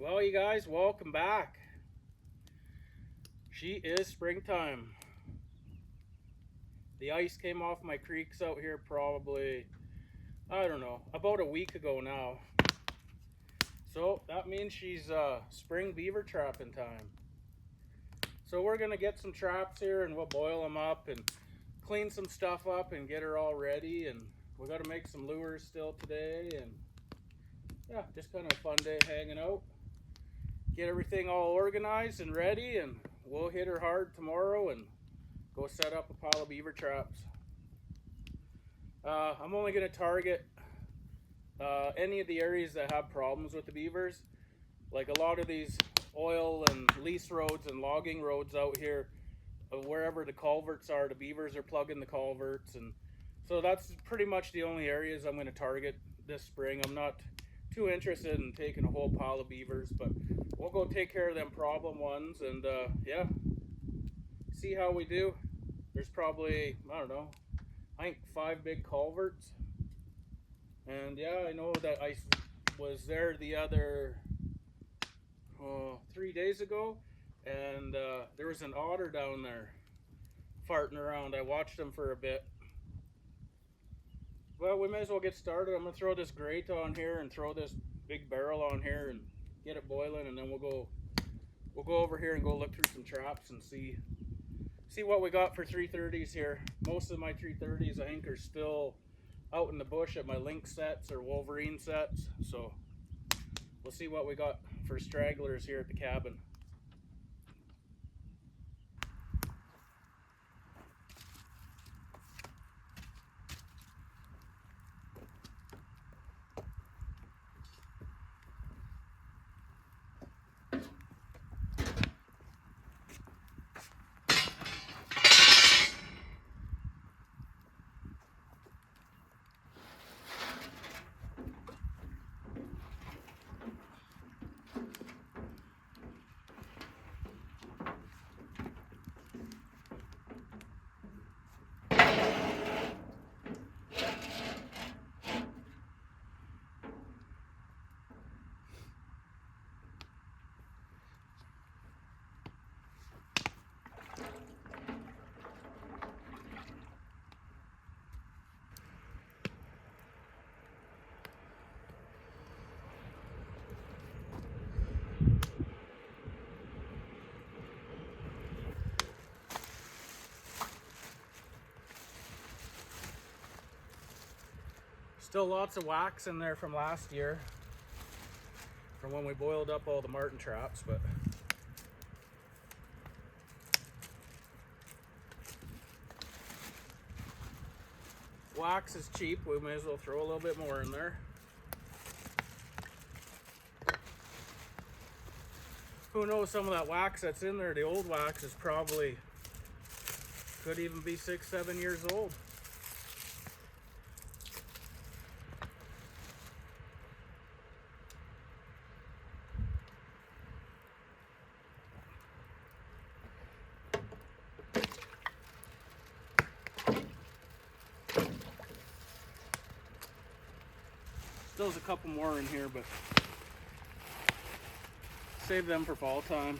Well, you guys, welcome back. She is springtime. The ice came off my creeks out here probably, I don't know, about a week ago now. So that means she's spring beaver trapping time. So we're gonna get some traps here and we'll boil them up and clean some stuff up and get her all ready. And we gotta make some lures still today. And yeah, just kind of a fun day hanging out. Get everything all organized and ready, and we'll hit her hard tomorrow and go set up a pile of beaver traps. I'm only going to target any of the areas that have problems with the beavers. Like a lot of these oil and lease roads and logging roads out here, wherever the culverts are, the beavers are plugging the culverts, and so that's pretty much the only areas I'm going to target this spring. I'm not too interested in taking a whole pile of beavers, but we'll go take care of them problem ones and yeah, see how we do. There's probably, I don't know, I think 5 big culverts. And yeah, I know that I was there the other 3 days ago, and there was an otter down there farting around. I watched him for a bit. Well, we may as well get started. I'm gonna throw this grate on here and throw this big barrel on here and get it boiling, and then we'll go over here and go look through some traps and see what we got for 330s here. Most of my 330s I think are still out in the bush at my lynx sets or Wolverine sets, so we'll see what we got for stragglers here at the cabin. Still lots of wax in there from last year, from when we boiled up all the marten traps, but wax is cheap. We may as well throw a little bit more in there. Who knows, some of that wax that's in there, the old wax, is probably, could even be 6-7 years old. There's a couple more in here, but save them for fall time.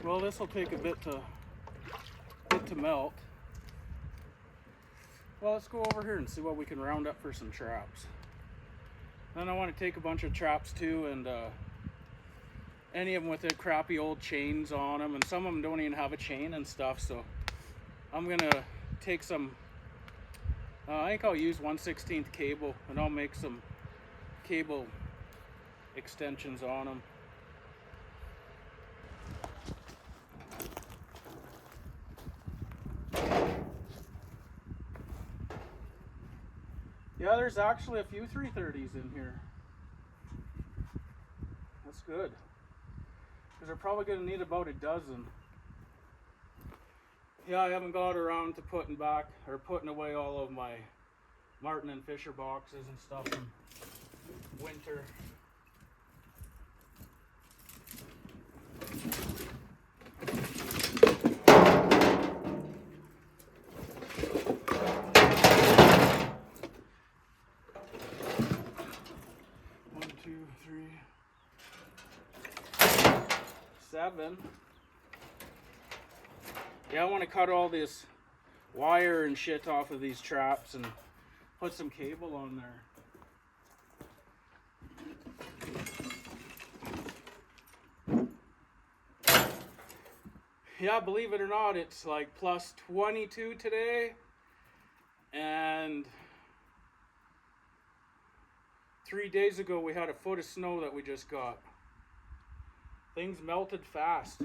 Well, this will take a bit to melt. Well, let's go over here and see what we can round up for some traps. Then I want to take a bunch of traps too, and any of them with the crappy old chains on them, and some of them don't even have a chain and stuff, so I'm gonna take some, I think I'll use 1/16 cable, and I'll make some cable extensions on them. Yeah, there's actually a few 330s in here. That's good, because they're probably going to need about a dozen. Yeah, I haven't got around to putting away all of my Martin and Fisher boxes and stuff from winter. 7. Yeah, I want to cut all this wire and shit off of these traps and put some cable on there. Yeah, believe it or not, it's like plus 22 today, and 3 days ago we had a foot of snow that we just got. Things melted fast.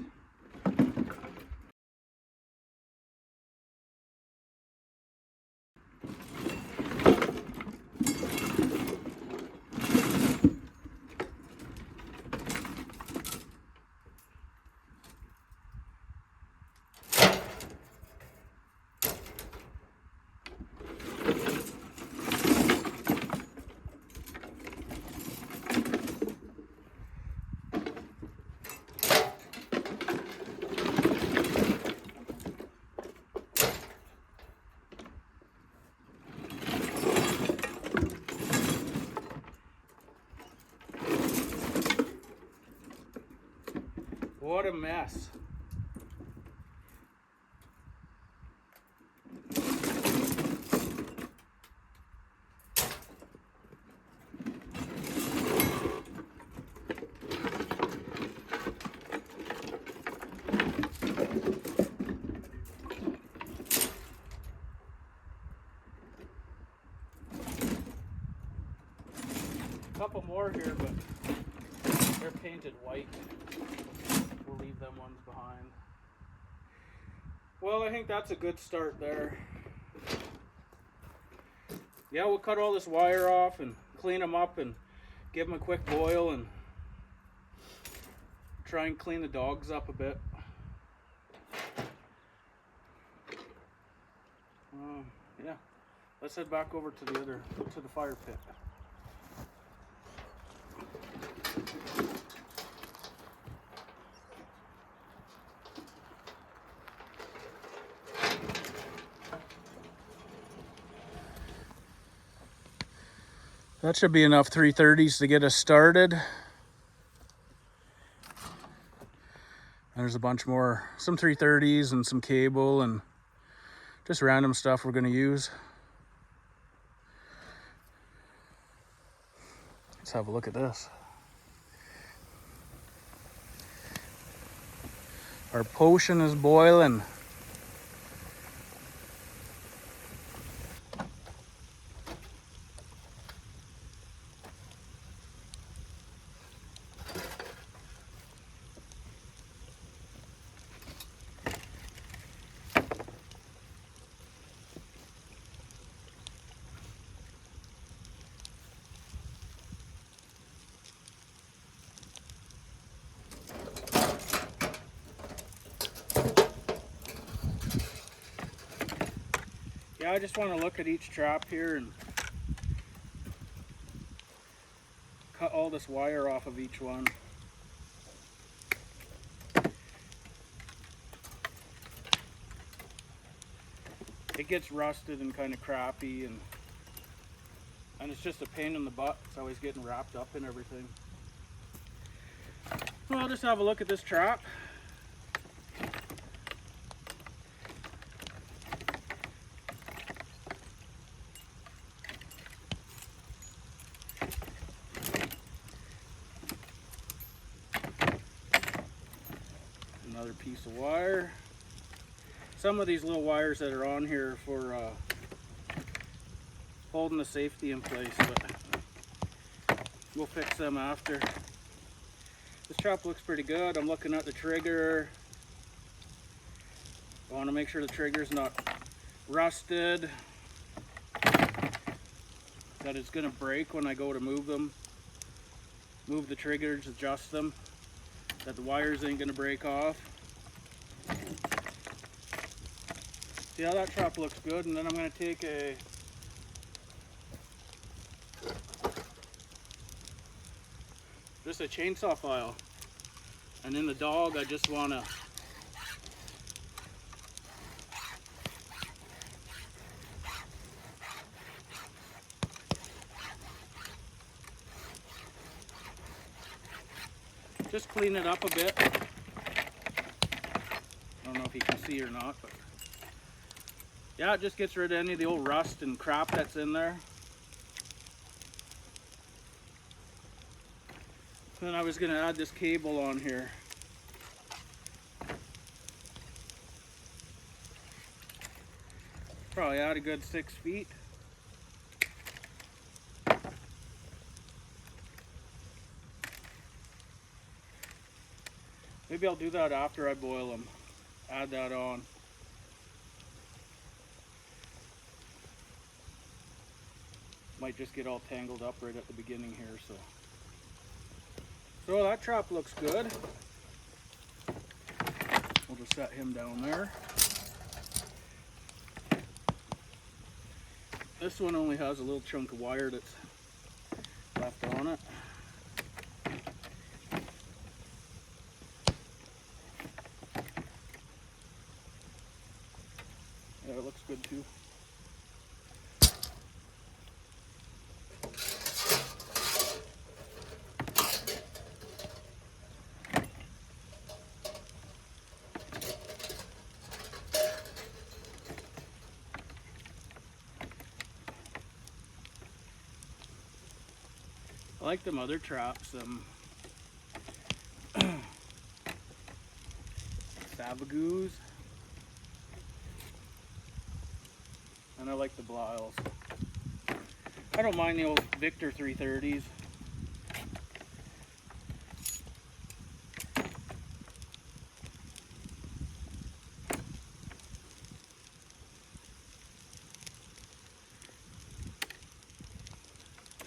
What a mess. A couple more here, but they're painted white. We'll leave them ones behind. Well, I think that's a good start there. Yeah, we'll cut all this wire off and clean them up and give them a quick boil and try and clean the dogs up a bit. Yeah, let's head back over to the fire pit. That should be enough 330s to get us started. And there's a bunch more, some 330s and some cable and just random stuff we're going to use. Let's have a look at this. Our potion is boiling. Yeah, I just want to look at each trap here and cut all this wire off of each one. It gets rusted and kind of crappy, and it's just a pain in the butt. It's always getting wrapped up in everything. Well, I'll just have a look at this trap. Another piece of wire. Some of these little wires that are on here for holding the safety in place, but we'll fix them after. This trap looks pretty good. I'm looking at the trigger. I want to make sure the trigger's not rusted, that it's going to break when I go to move them. Move the triggers, adjust them, that the wires ain't going to break off. See how that trap looks good, and then I'm going to take just a chainsaw file, and in the dog I just want to just clean it up a bit. don't know if you can see or not, but yeah, it just gets rid of any of the old rust and crap that's in there. Then I was going to add this cable on here. Probably add a good 6 feet. Maybe I'll do that after I boil them. Add that on. Might just get all tangled up right at the beginning here, so that trap looks good. We'll just set him down there. This one only has a little chunk of wire that's left on it. Yeah, it looks good too. I like them other traps, Savagoos, and I like the Blyles. I don't mind the old Victor 330s.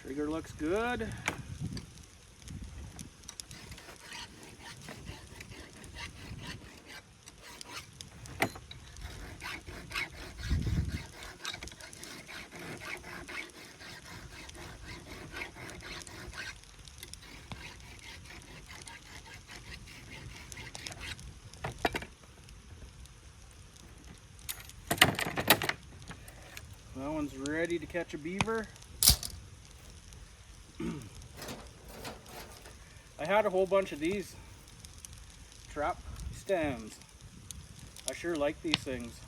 Trigger looks good. That one's ready to catch a beaver. I had a whole bunch of these trap stands. I sure like these things.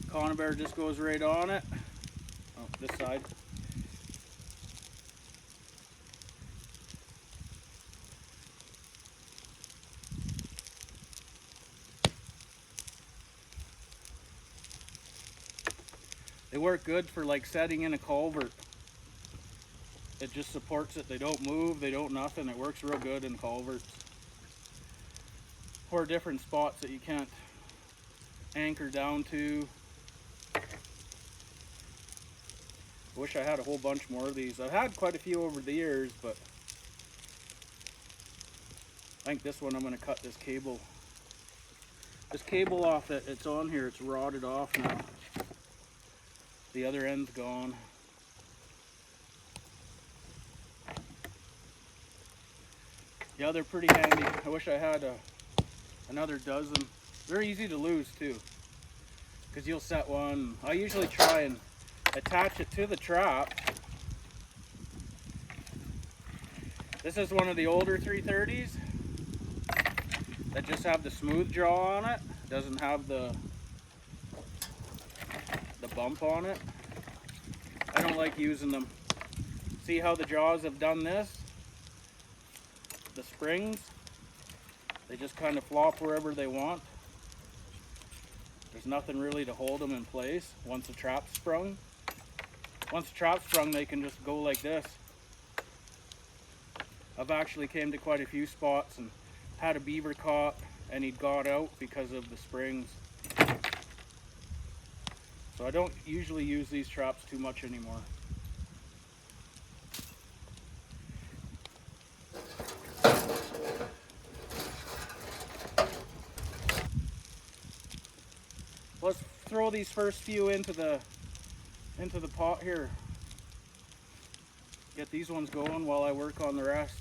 Conibear just goes right on it. Oh, this side. They work good for like setting in a culvert. It just supports it. They don't move, they don't nothing. It works real good in culverts. Or different spots that you can't anchor down to. I wish I had a whole bunch more of these. I've had quite a few over the years, but I think this one I'm going to cut this cable. This cable off that it's on here, it's rotted off now. The other end's gone. Yeah, they're pretty handy. I wish I had another dozen. They're easy to lose too, because you'll set one. I usually try and attach it to the trap. This is one of the older 330s that just have the smooth jaw on it. Doesn't have the bump on it. I don't like using them. See how the jaws have done this? The springs, they just kind of flop wherever they want. There's nothing really to hold them in place once the trap's sprung. Once the trap's sprung, they can just go like this. I've actually came to quite a few spots and had a beaver caught and he'd got out because of the springs. So I don't usually use these traps too much anymore. Let's throw these first few into the pot here. Get these ones going while I work on the rest.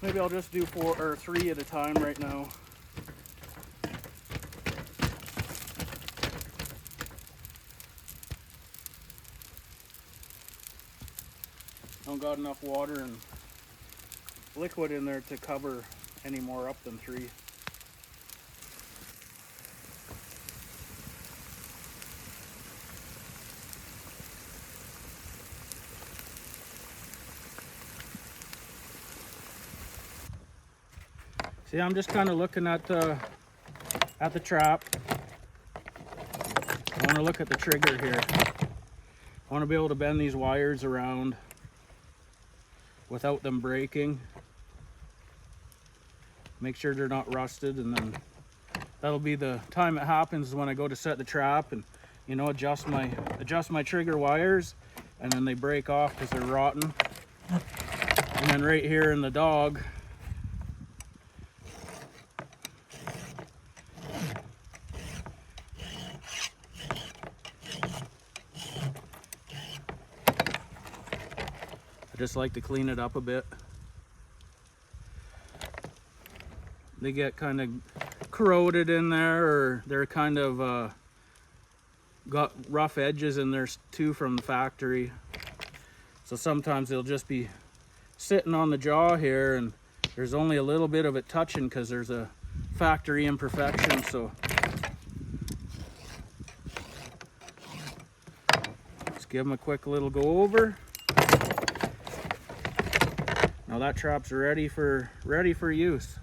Maybe I'll just do 4 or 3 at a time right now. I don't got enough water and liquid in there to cover any more up than 3. See, I'm just kind of looking at the trap. I want to look at the trigger here. I want to be able to bend these wires around without them breaking. Make sure they're not rusted, and then that'll be the time it happens when I go to set the trap and, you know, adjust my trigger wires, and then they break off because they're rotten. And then right here in the dog, I just like to clean it up a bit. They get kind of corroded in there, or they're kind of got rough edges in there too from the factory. So sometimes they'll just be sitting on the jaw here and there's only a little bit of it touching because there's a factory imperfection. So just give them a quick little go over. Now that trap's ready for use.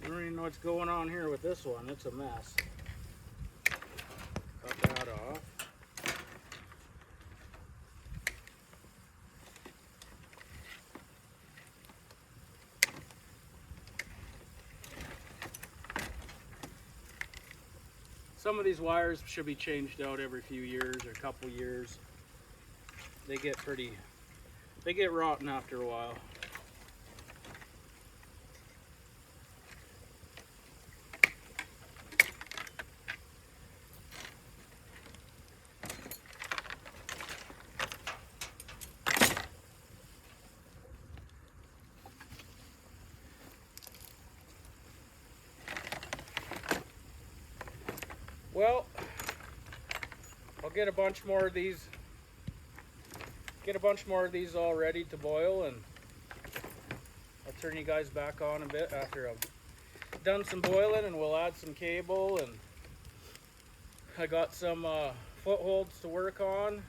I don't even know what's going on here with this one. It's a mess. Cut that off. Some of these wires should be changed out every few years or a couple years. They get rotten after a while. Well, I'll get a bunch more of these. All ready to boil, and I'll turn you guys back on a bit after I've done some boiling, and we'll add some cable, and I got some footholds to work on, and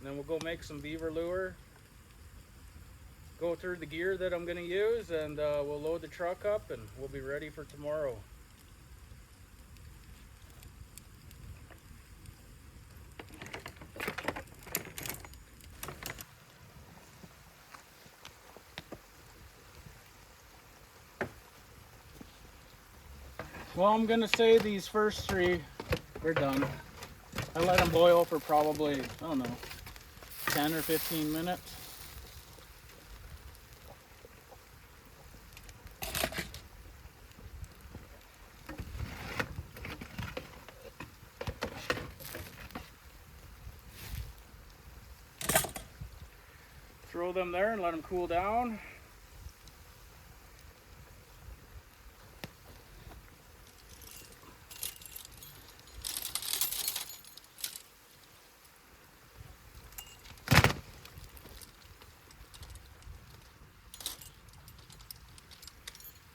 then we'll go make some beaver lure, go through the gear that I'm going to use, and we'll load the truck up and we'll be ready for tomorrow. Well, I'm gonna say these first 3 are done. I let them boil for probably, I don't know, 10 or 15 minutes. Throw them there and let them cool down.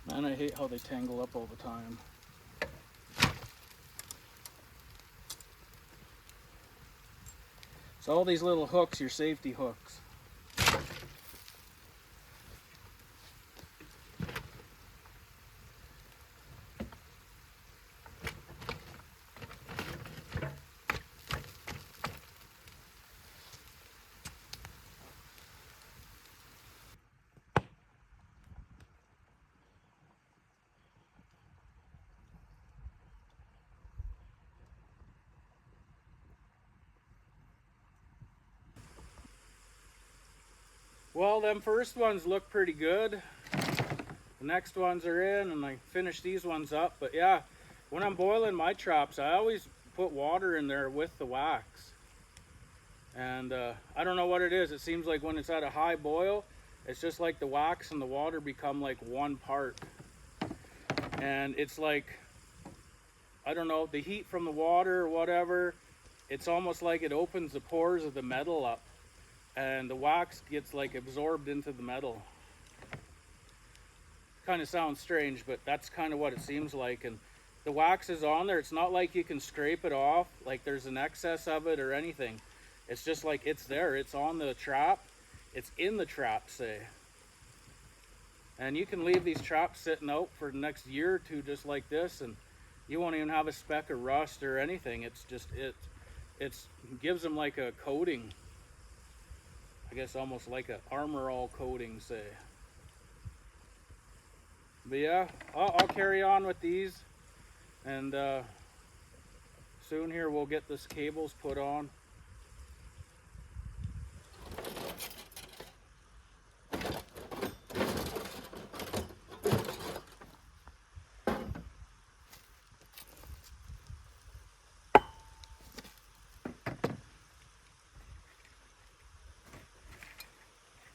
Man, I hate how they tangle up all the time. So all these little hooks, your safety hooks. Well, them first ones look pretty good. The next ones are in, and I finish these ones up. But yeah, when I'm boiling my traps, I always put water in there with the wax. And I don't know what it is. It seems like when it's at a high boil, it's just like the wax and the water become like one part. And it's like, I don't know, the heat from the water or whatever, it's almost like it opens the pores of the metal up. And the wax gets like absorbed into the metal. Kind of sounds strange, but that's kind of what it seems like. And the wax is on there. It's not like you can scrape it off, like there's an excess of it or anything. It's just like it's there. It's on the trap. It's in the trap, say. And you can leave these traps sitting out for the next year or two just like this, and you won't even have a speck of rust or anything. It's just, it gives them like a coating. I guess almost like an Armor All coating, say. But yeah, I'll carry on with these, and soon here we'll get this cables put on.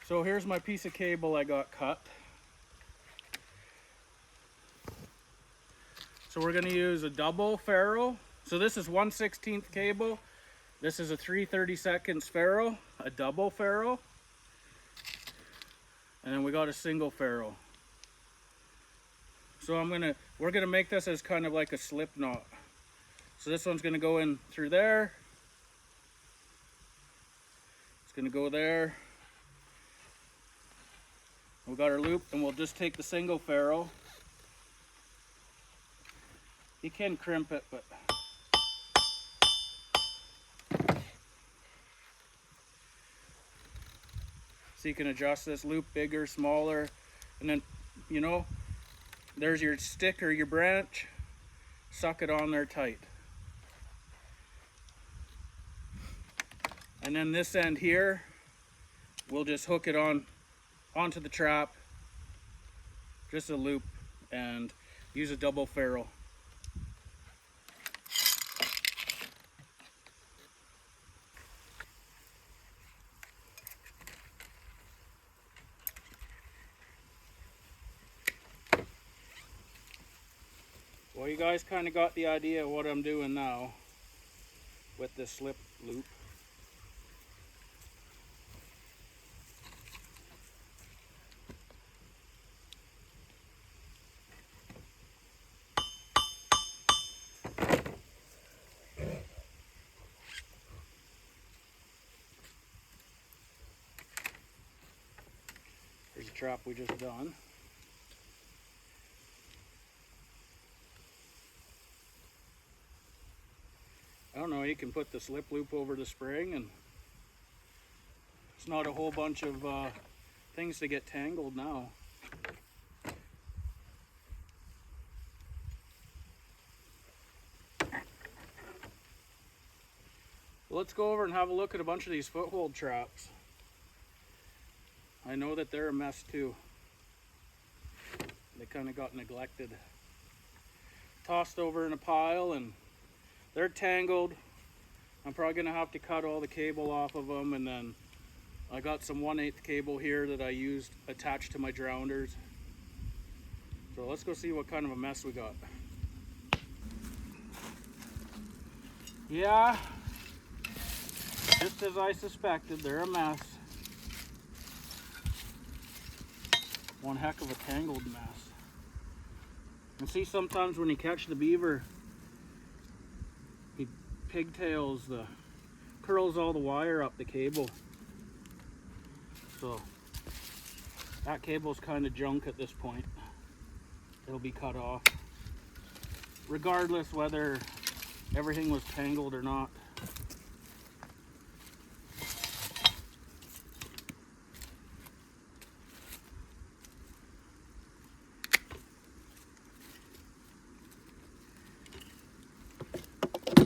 So here's my piece of cable I got cut. So we're going to use a double ferrule. So this is 1/16 cable. This is a 3/32 ferrule, a double ferrule. And then we got a single ferrule. So we're gonna make this as kind of like a slip knot. So this one's gonna go in through there. It's gonna go there. We got our loop, and we'll just take the single ferrule. You can crimp it, but so you can adjust this loop bigger, smaller, and then, you know, there's your stick or your branch. Suck it on there tight. And then this end here, we'll just hook it onto the trap, just a loop, and use a double ferrule. Well, you guys kind of got the idea of what I'm doing now with this slip loop. Here's the trap we just done. I don't know, you can put the slip loop over the spring, and it's not a whole bunch of things to get tangled now. Let's go over and have a look at a bunch of these foothold traps. I know that they're a mess too. They kind of got neglected. Tossed over in a pile, and they're tangled. I'm probably gonna have to cut all the cable off of them, and then I got some 1/8 cable here that I used attached to my drowners. So let's go see what kind of a mess we got. Yeah, just as I suspected, they're a mess. One heck of a tangled mess. And see, sometimes when you catch the beaver, he pigtails curls all the wire up the cable. So that cable's kind of junk at this point. It'll be cut off, regardless whether everything was tangled or not.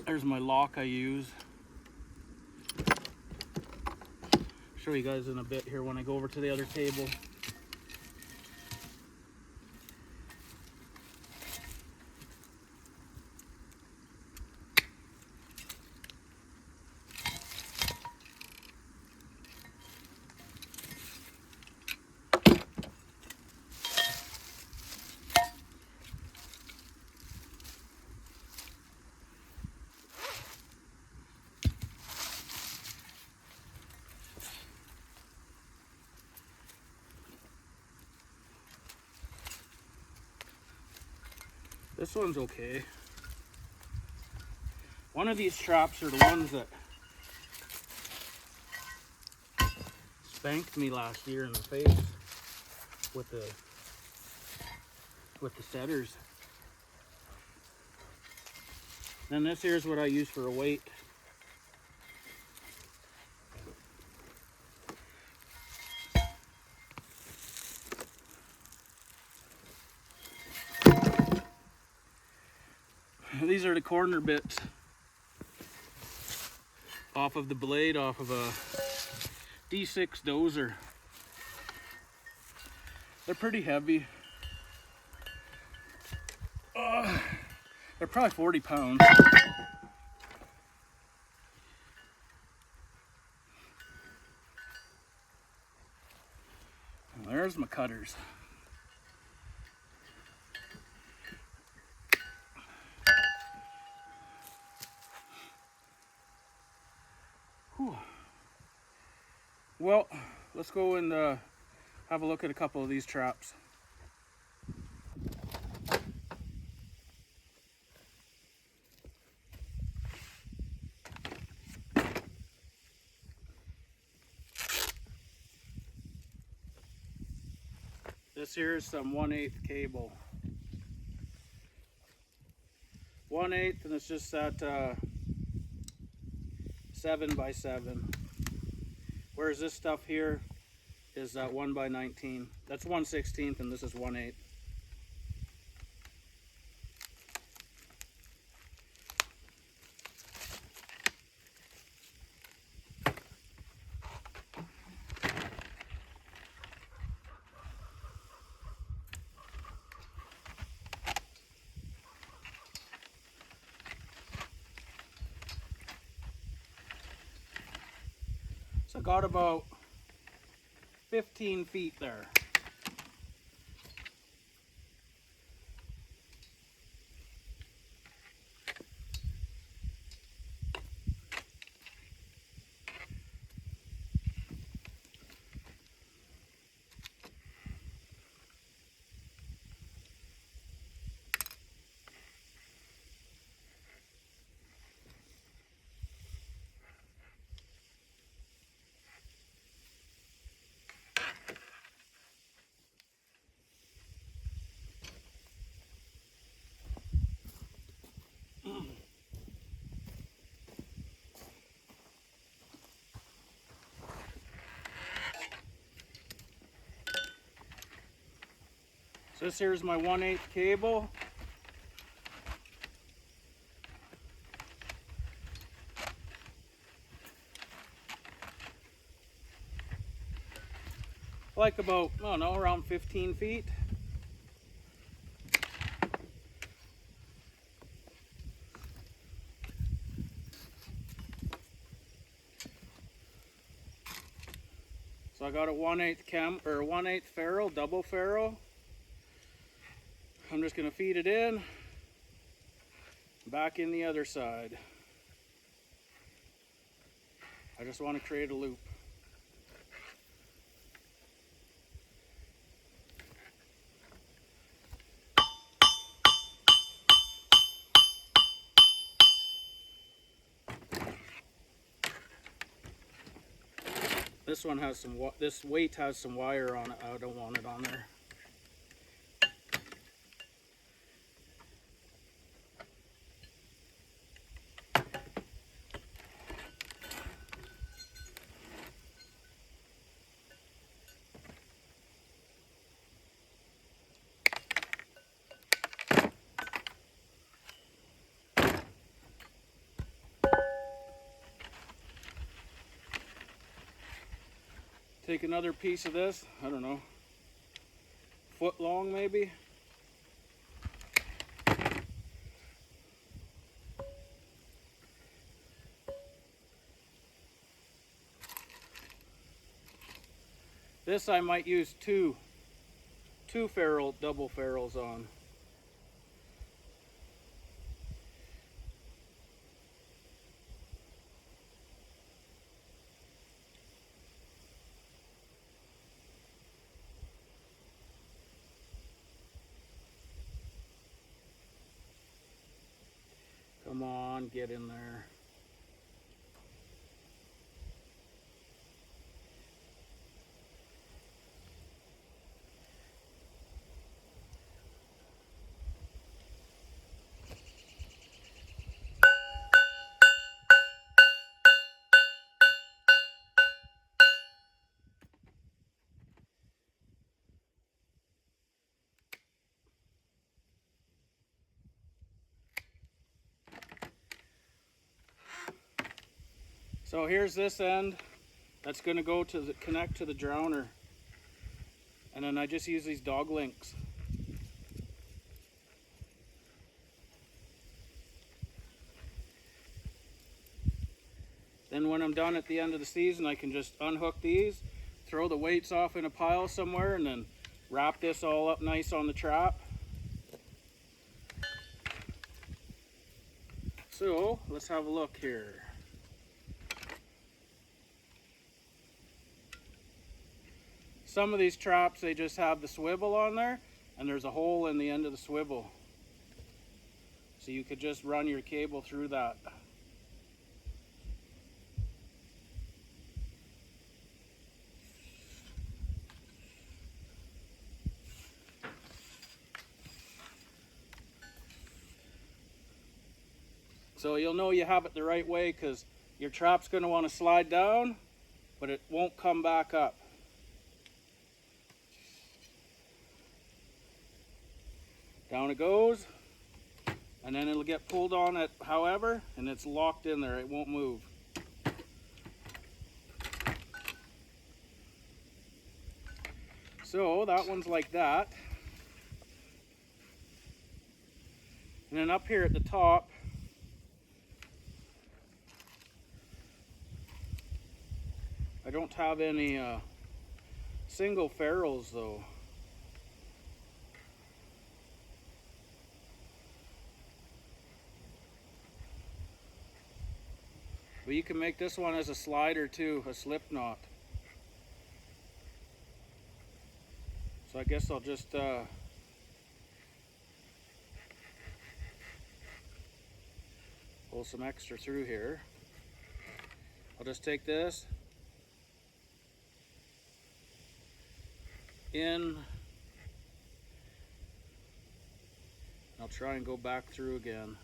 There's my lock I use. show you guys in a bit here when I go over to the other table. This one's okay. One of these traps are the ones that spanked me last year in the face with the setters. Then this here's what I use for a weight. These are the corner bits off of the blade, off of a D6 dozer. They're pretty heavy. They're probably 40 pounds. There's my cutters. Whew. Well, let's go and have a look at a couple of these traps. This here is some 1/8 cable. 1/8, and it's just that 7 by 7. Whereas this stuff here is 1 by 19. That's 1/16, and this is 1/8. So I got about 15 feet there. So this here's my 1/8 cable. Like about, I don't know, around 15 feet. So I got a 1/8 cam or 1/8 ferrule, double ferrule. I'm just gonna feed it in, back in the other side. I just want to create a loop. This one has some, this weight has some wire on it. I don't want it on there. Take another piece of this, I don't know, foot long maybe. This I might use two double ferrules on. Come on, get in there. So here's this end that's going to go to connect to the drowner, and then I just use these dog links. Then when I'm done at the end of the season, I can just unhook these, throw the weights off in a pile somewhere, and then wrap this all up nice on the trap. So let's have a look here. Some of these traps, they just have the swivel on there, and there's a hole in the end of the swivel. So you could just run your cable through that. So you'll know you have it the right way because your trap's going to want to slide down, but it won't come back up. Down it goes, and then it'll get pulled on it however, and it's locked in there, it won't move. So that one's like that. And then up here at the top, I don't have any single ferrules though. But you can make this one as a slider too, a slip knot. So I guess I'll just pull some extra through here. I'll just take this in. I'll try and go back through again.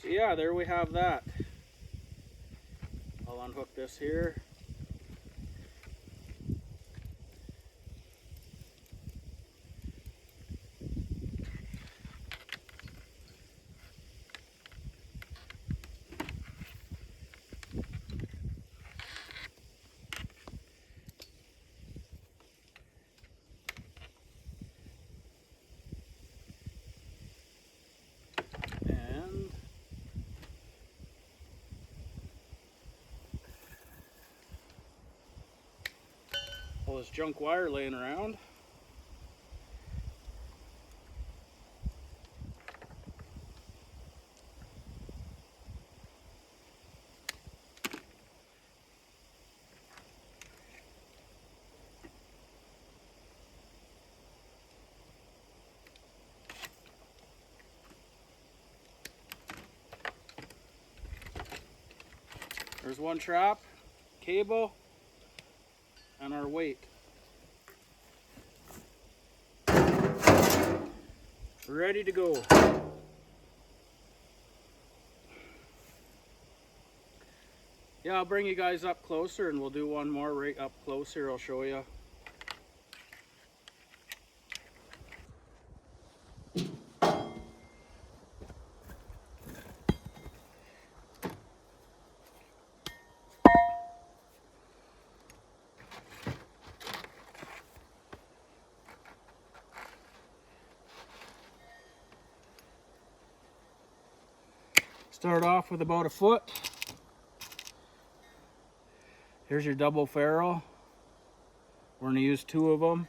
So yeah, there we have that. I'll unhook this here. All this junk wire laying around. There's one trap, cable, and our weight. Ready to go. Yeah, I'll bring you guys up closer and we'll do one more right up close here. I'll show you. Start off with about a foot. Here's your double ferrule. We're going to use 2 of them.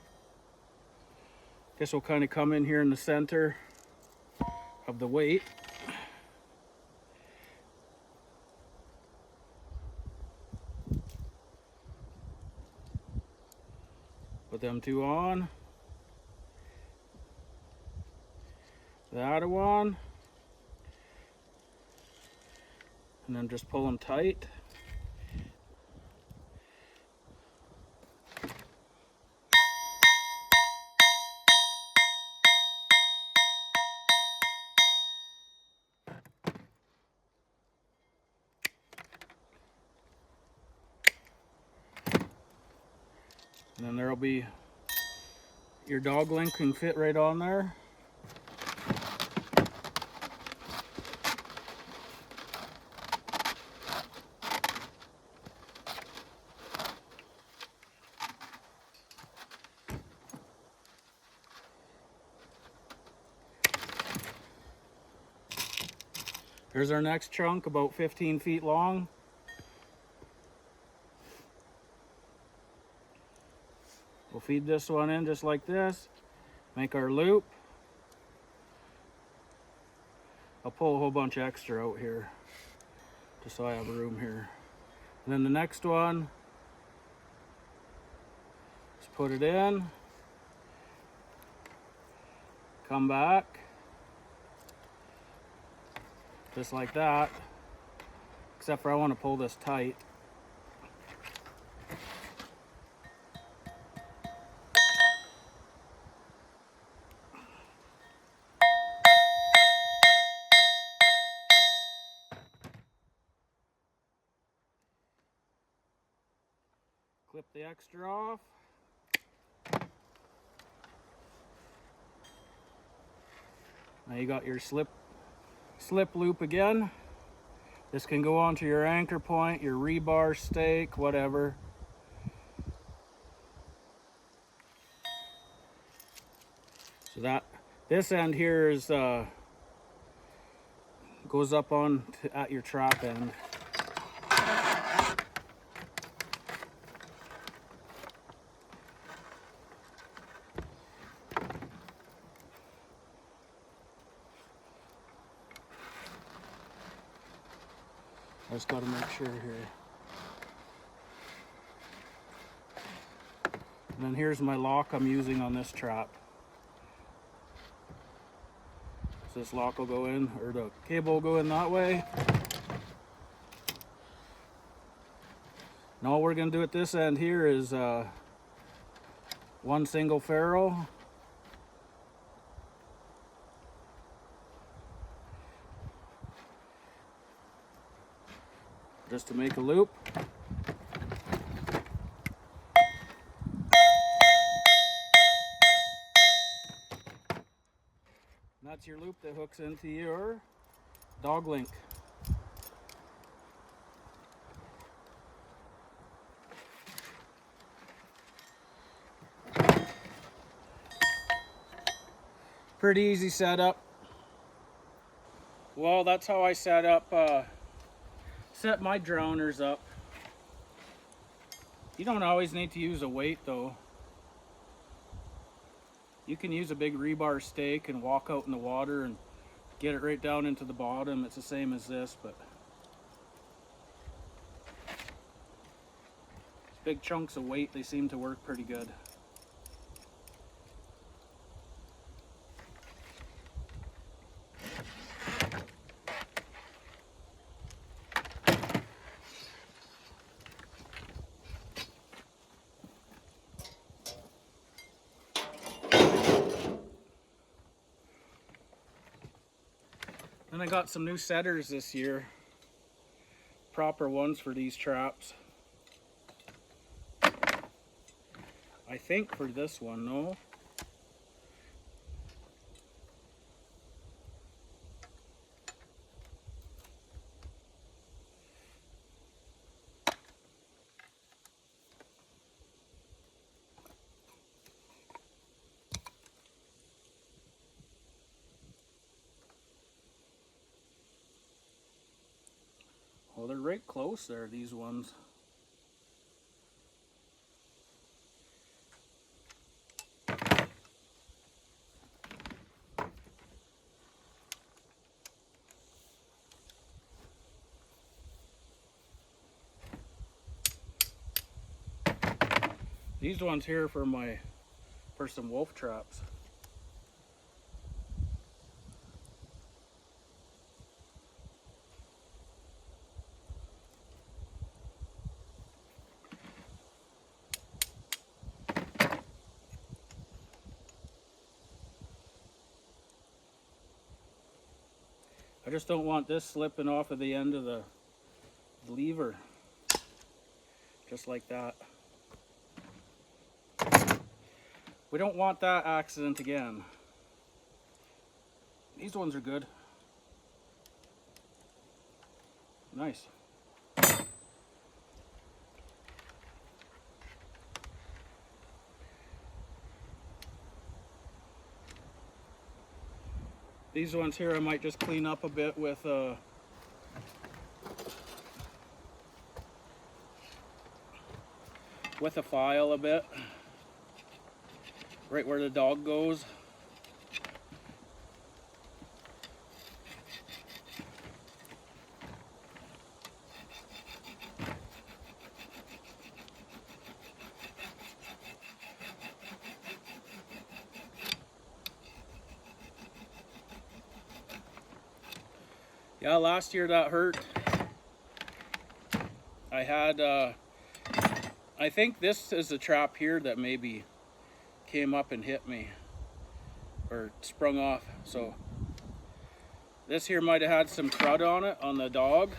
Guess we'll kind of come in here in the center of the weight. Put them 2 on. The other one. And then just pull them tight. And then there'll be your dog link can fit right on there. Here's our next chunk, about 15 feet long. We'll feed this one in just like this. Make our loop. I'll pull a whole bunch extra out here, just so I have room here. And then the next one, just put it in. Come back. Just like that. Except for I want to pull this tight. Clip the extra off. Now you got your slip loop again. This can go onto your anchor point, your rebar stake, whatever. So that this end here is goes up on at your trap end. I just got to make sure here. And then here's my lock I'm using on this trap. So this lock will go in, or the cable will go in that way. And all we're going to do at this end here is one single ferrule. Just to make a loop. And that's your loop that hooks into your dog link. Pretty easy setup. Well, that's how I set my drowners up. You don't always need to use a weight though. You can use a big rebar stake and walk out in the water and get it right down into the bottom. It's the same as this, but big chunks of weight, they seem to work pretty good. Then I got some new setters this year. Proper ones for these traps. I think for this one, no. Well, they're right close there, these ones. These ones here for some wolf traps. I just don't want this slipping off of the end of the lever. Just like that. We don't want that accident again. These ones are good. Nice. These ones here I might just clean up a bit with a file a bit. Right where the dog goes. Yeah, last year that hurt. I had, I think this is a trap here that maybe came up and hit me or sprung off. So this here might have had some crud on it, on the dog.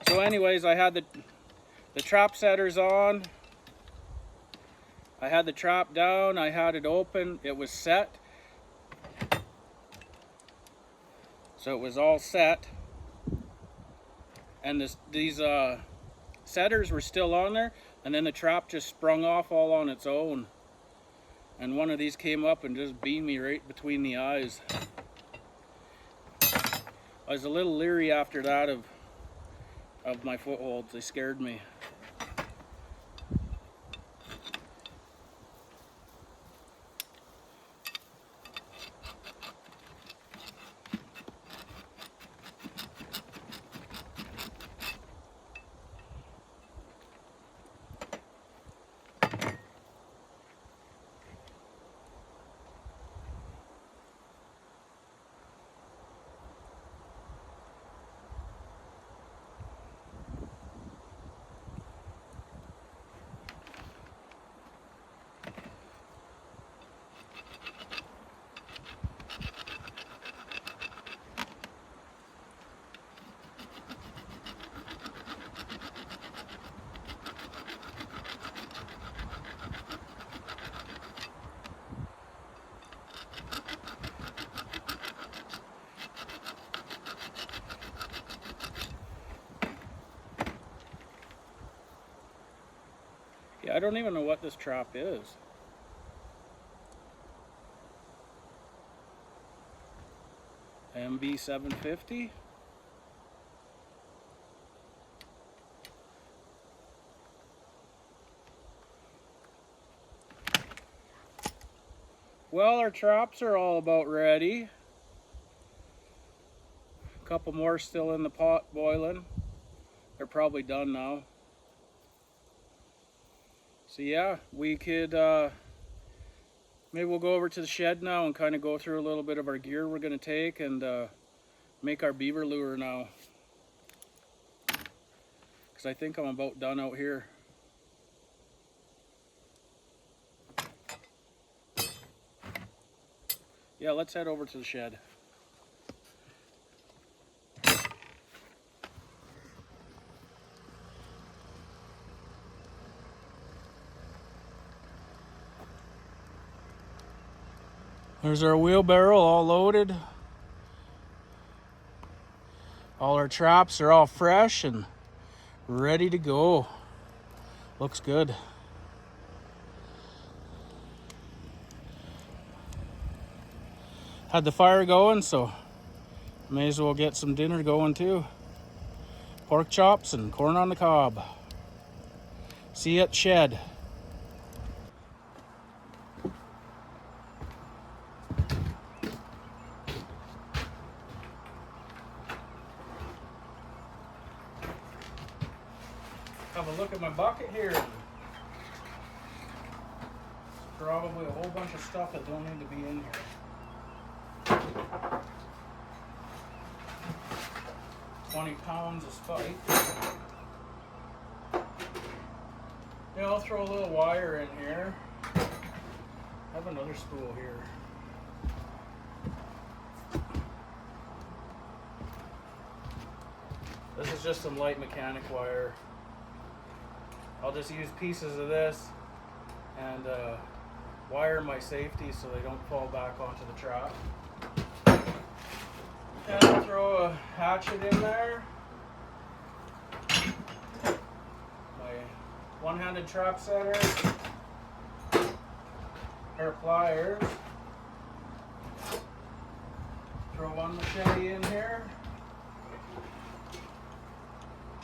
So anyways, I had the trap setters on. I had the trap down, I had it open, it was set. So it was all set, and these setters were still on there, and then the trap just sprung off all on its own, and one of these came up and just beamed me right between the eyes. I was a little leery after that of my footholds. They scared me. Yeah, I don't even know what this trap is. MB 750. Well, our traps are all about ready. A couple more still in the pot boiling. They're probably done now. So yeah, we could maybe we'll go over to the shed now and kind of go through a little bit of our gear we're going to take and make our beaver lure now. Because I think I'm about done out here. Yeah, let's head over to the shed. There's our wheelbarrow all loaded. All our traps are all fresh and ready to go. Looks good. Had the fire going, so may as well get some dinner going too. Pork chops and corn on the cob. See you at the shed. Have a look at my bucket here. There's probably a whole bunch of stuff that don't need to be in here. 20 pounds of spike. Yeah, I'll throw a little wire in here. I have another spool here. This is just some light mechanic wire. I'll just use pieces of this and wire my safety so they don't fall back onto the trap. And I'll throw a hatchet in there. My one-handed trap setter. Pair of pliers. Throw one machete in here.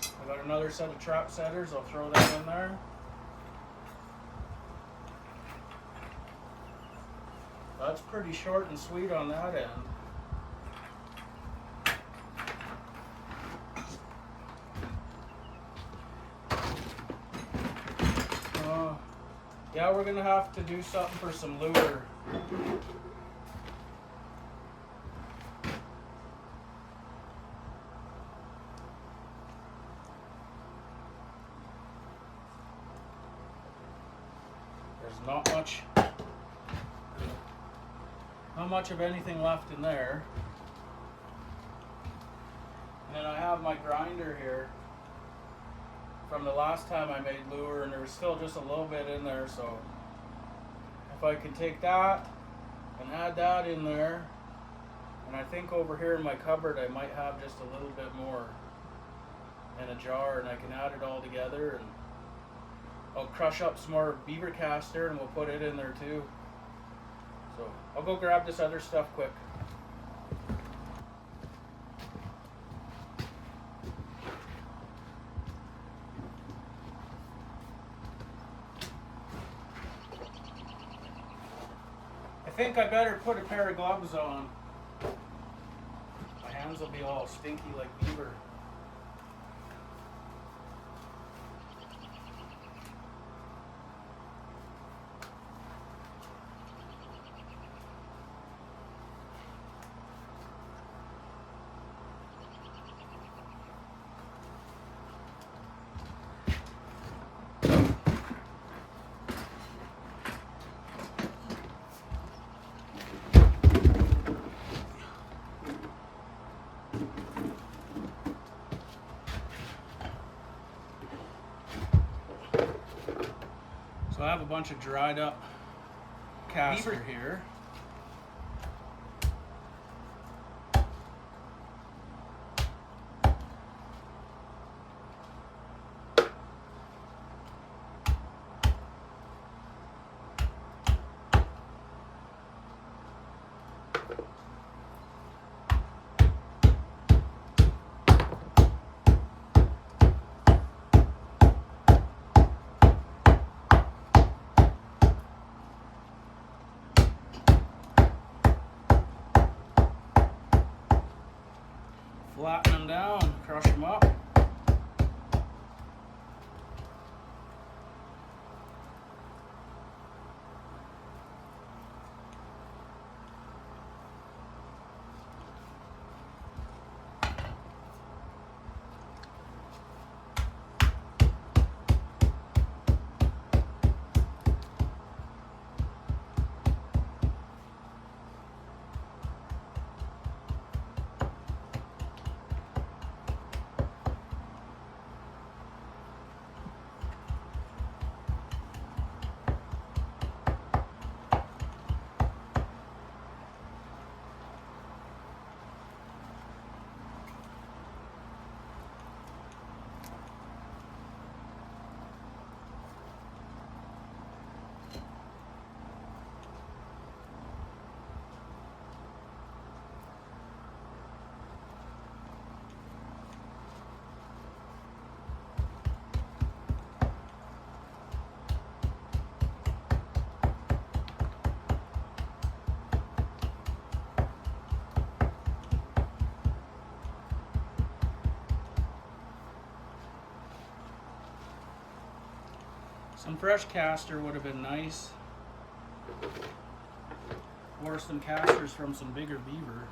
I got another set of trap setters, I'll throw that in there. That's pretty short and sweet on that end. Yeah, we're gonna have to do something for some lure. There's not much of anything left in there. And then I have my grinder here from the last time I made lure, and there was still just a little bit in there, so if I can take that and add that in there, and I think over here in my cupboard I might have just a little bit more in a jar, and I can add it all together, and I'll crush up some more beaver castor and we'll put it in there too. So I'll go grab this other stuff quick. I think I better put a pair of gloves on. My hands will be all stinky like Beaver. So I have a bunch of dried up castor here. Flatten them down, crush them up. Some fresh caster would have been nice. Or some casters from some bigger beaver.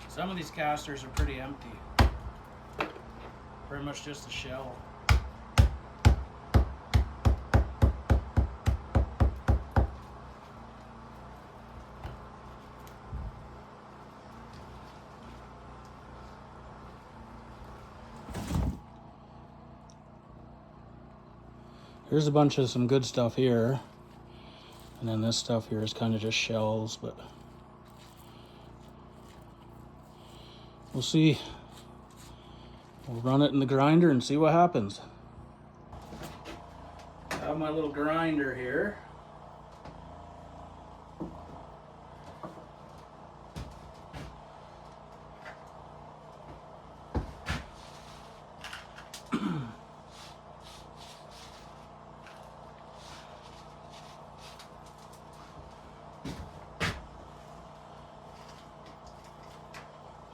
Some of these casters are pretty empty. Pretty much just a shell. Here's a bunch of some good stuff here. And then this stuff here is kind of just shells, but we'll see. We'll run it in the grinder and see what happens. I have my little grinder here.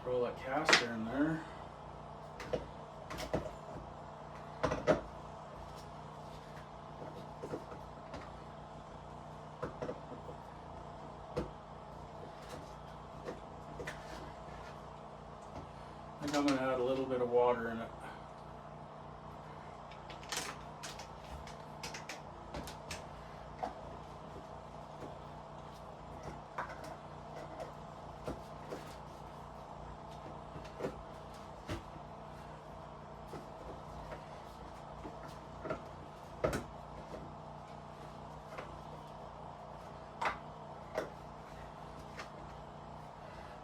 Throw that caster in there. I think I'm going to add a little bit of water in it.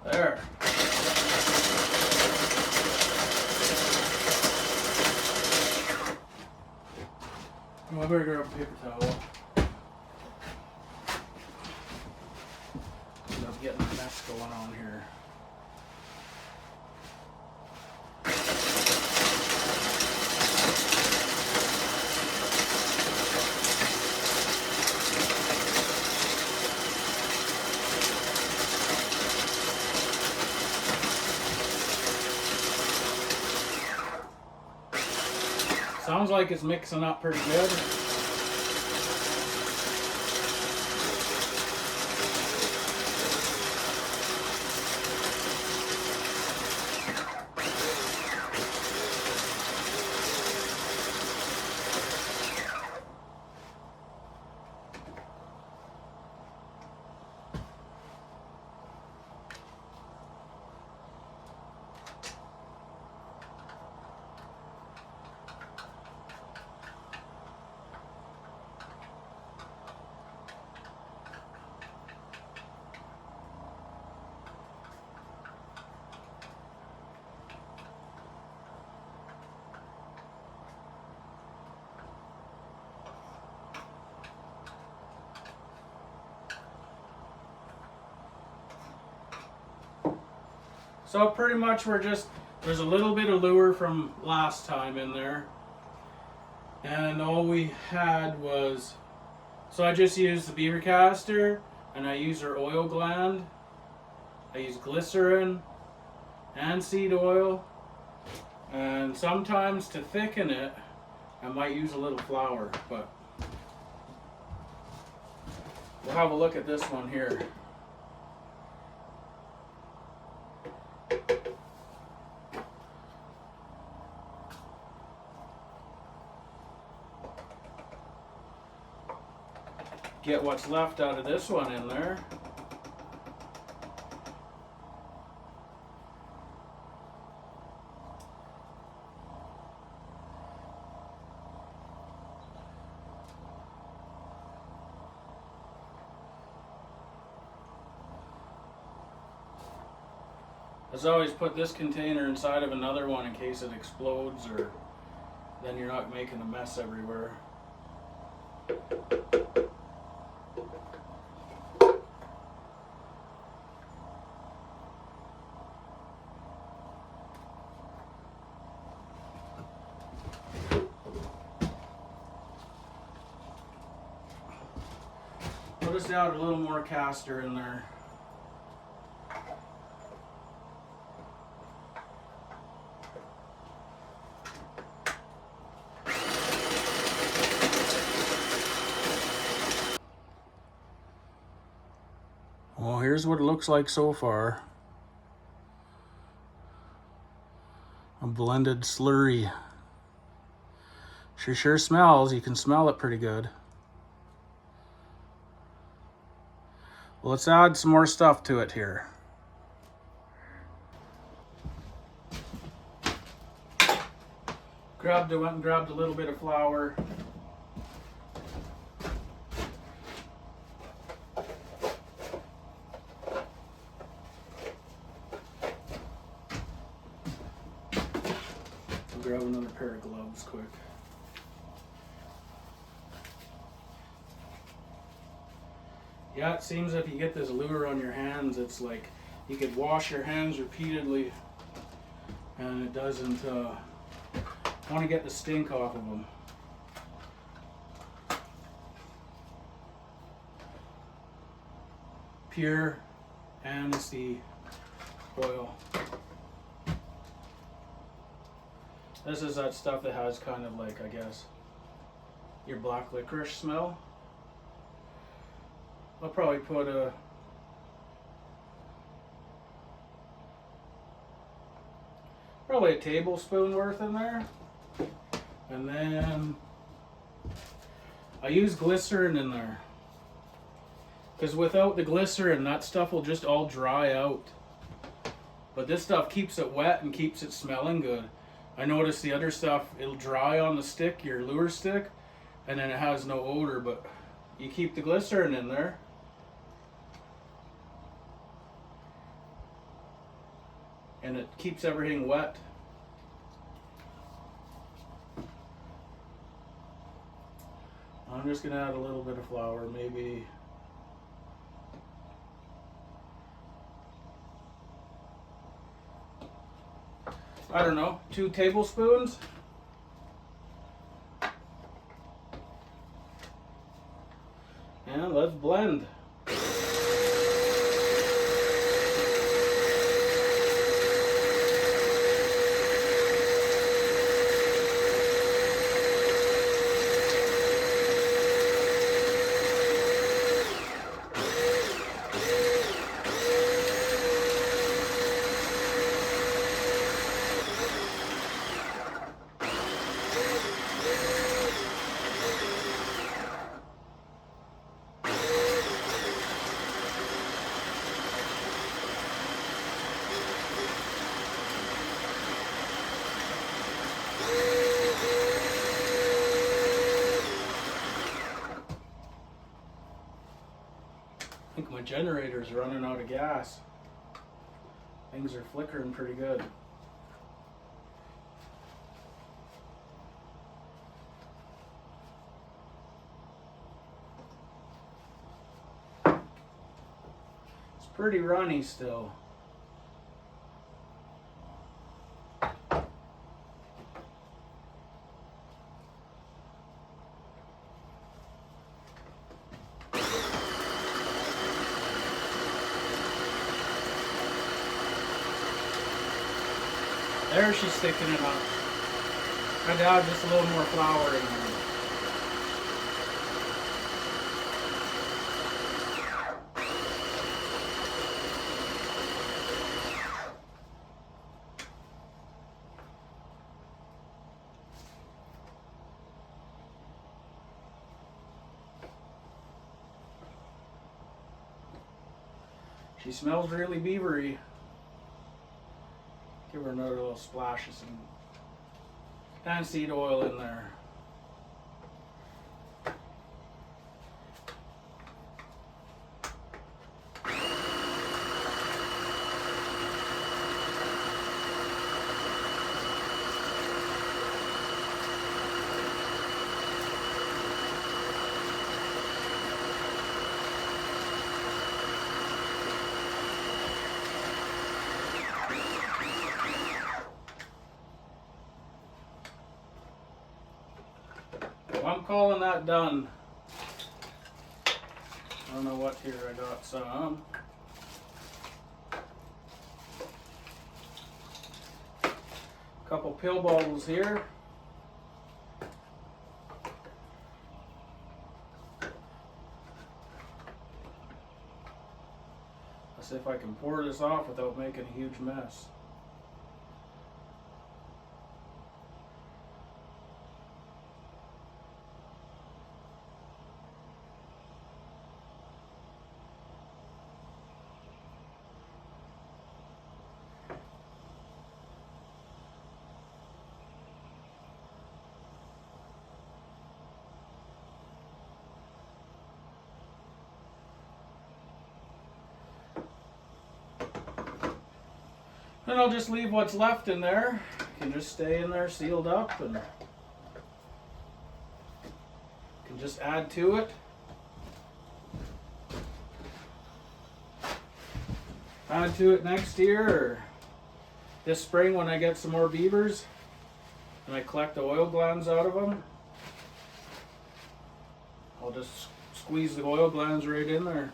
There. I better grab a paper towel. End up getting a mess going on here. Sounds like it's mixing up pretty good. So pretty much there's a little bit of lure from last time in there. And all we had was, so I just used the beaver caster and I used our oil gland. I use glycerin and seed oil. And sometimes to thicken it, I might use a little flour, but we'll have a look at this one here. Get what's left out of this one in there. As always, put this container inside of another one in case it explodes, or then you're not making a mess everywhere. Put a just add a little more castor in there. Well, here's what it looks like so far. A blended slurry. Sure smells. You can smell it pretty good. Well, let's add some more stuff to it here. Went and grabbed a little bit of flour. I'll grab another pair of gloves quick. Yeah, it seems if you get this lure on your hands, it's like you could wash your hands repeatedly and it doesn't want to get the stink off of them. Pure aniseed oil. This is that stuff that has kind of like, I guess, your black licorice smell. I'll probably put probably a tablespoon worth in there. And then I use glycerin in there. Because without the glycerin, that stuff will just all dry out. But this stuff keeps it wet and keeps it smelling good. I noticed the other stuff, it'll dry on the stick, your lure stick, and then it has no odor, but you keep the glycerin in there. And it keeps everything wet. I'm just going to add a little bit of flour, maybe I don't know, 2 tablespoons. And let's blend. I think my generator's running out of gas. Things are flickering pretty good. It's pretty runny still. There she's sticking it up. I'd add just a little more flour in there. She smells really beavery. Give her another little splash of some aniseed oil in there. I'm calling that done. I don't know what here. I got some. Couple pill bottles here. Let's see if I can pour this off without making a huge mess. And I'll just leave what's left in there. It can just stay in there sealed up, and can just add to it. Add to it next year or this spring when I get some more beavers and I collect the oil glands out of them. I'll just squeeze the oil glands right in there.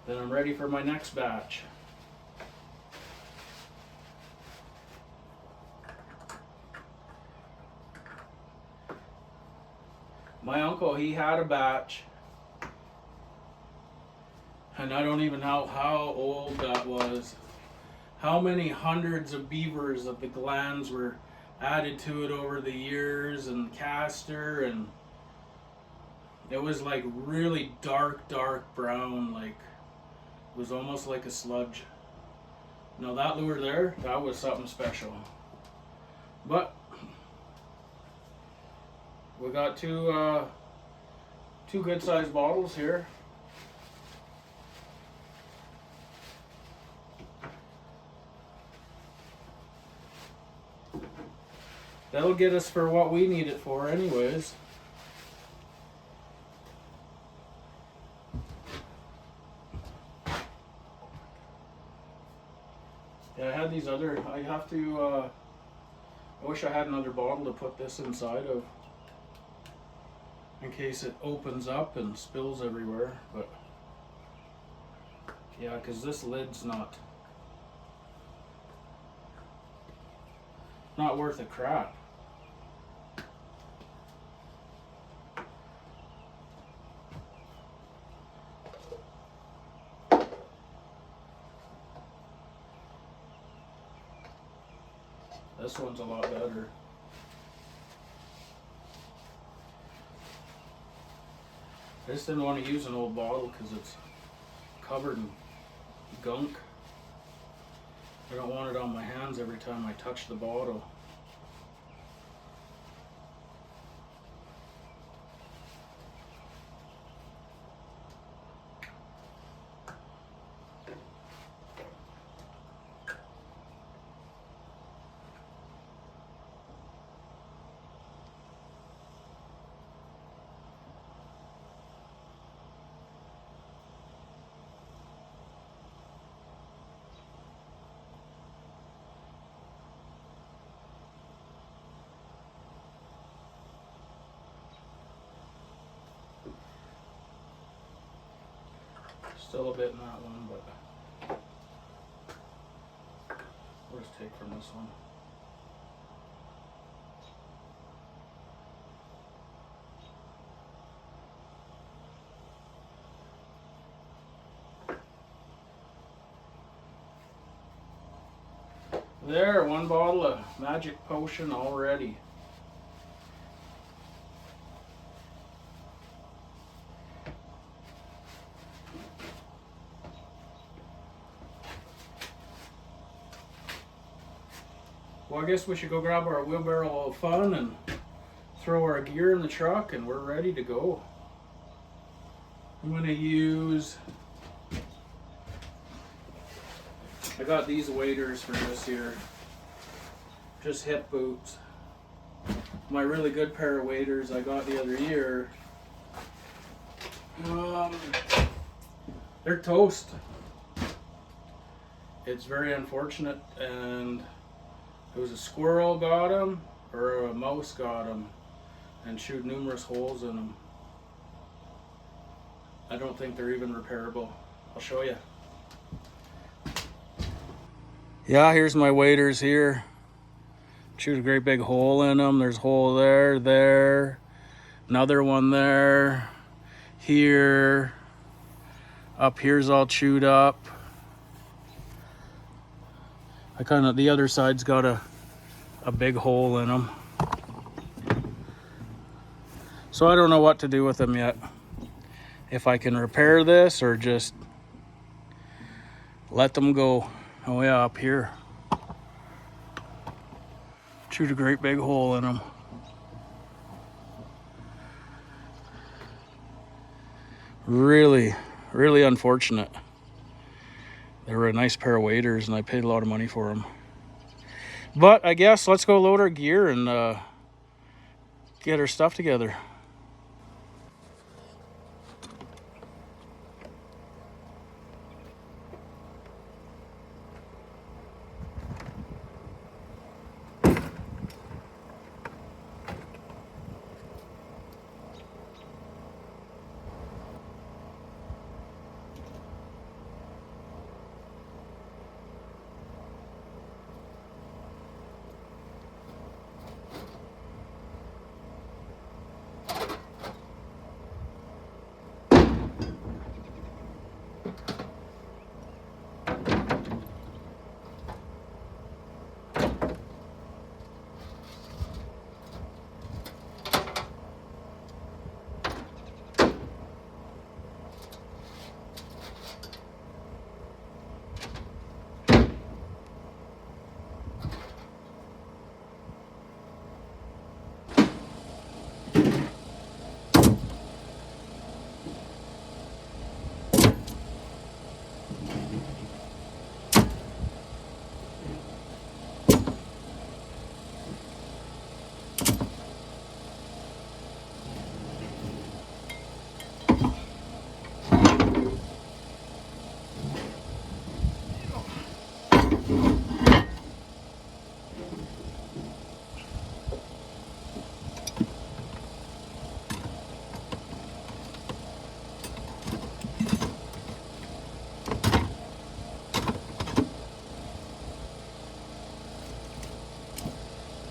Then I'm ready for my next batch. My uncle, he had a batch, and I don't even know how old that was. How many hundreds of beavers of the glands were added to it over the years, and castor, and it was like really dark brown, like it was almost like a sludge. Now that lure there, that was something special. But we got two good sized bottles here. That'll get us for what we need it for anyways. Yeah, I had these other, I have to, I wish I had another bottle to put this inside of in case it opens up and spills everywhere, but yeah, because this lid's not worth a crap. This one's a lot better. I just didn't want to use an old bottle because it's covered in gunk. I don't want it on my hands every time I touch the bottle. Still a bit in that one, but we'll just take from this one. There, one bottle of magic potion already. Well, I guess we should go grab our wheelbarrow of fun and throw our gear in the truck, and we're ready to go. I'm going to use, I got these waders for this here, just hip boots. My really good pair of waders I got the other year, they're toast. It's very unfortunate, and it was a squirrel got them, or a mouse got them, and chewed numerous holes in them. I don't think they're even repairable. I'll show you. Yeah, here's my waders here. Shoot a great big hole in them. There's a hole there, there, another one there, here, up here's all chewed up. The other side's got a big hole in them. So I don't know what to do with them yet. If I can repair this or just let them go. Oh yeah, up here. Chewed a great big hole in them. Really, really unfortunate. They were a nice pair of waders and I paid a lot of money for them. But I guess let's go load our gear and get our stuff together.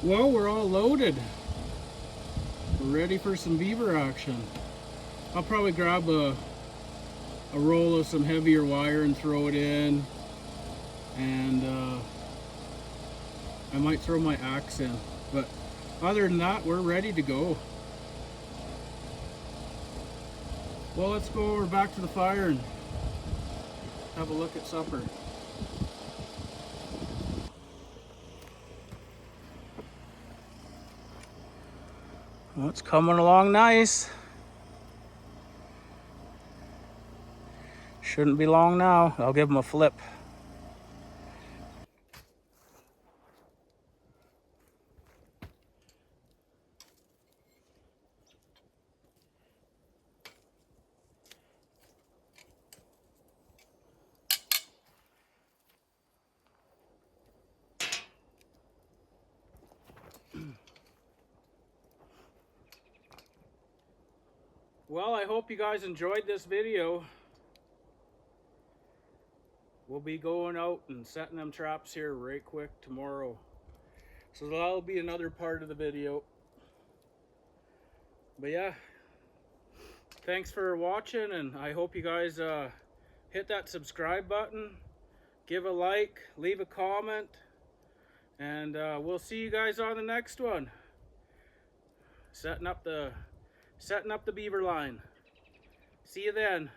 Well, we're all loaded. We're ready for some beaver action. I'll probably grab a roll of some heavier wire and throw it in. And I might throw my axe in. But other than that, we're ready to go. Well, let's go over back to the fire and have a look at supper. Well, it's coming along nice. Shouldn't be long now. I'll give them a flip. Well, I hope you guys enjoyed this video. We'll be going out and setting them traps here right quick tomorrow. So that'll be another part of the video. But yeah, thanks for watching, and I hope you guys hit that subscribe button, give a like, leave a comment, and we'll see you guys on the next one. Setting up the beaver line. See you then.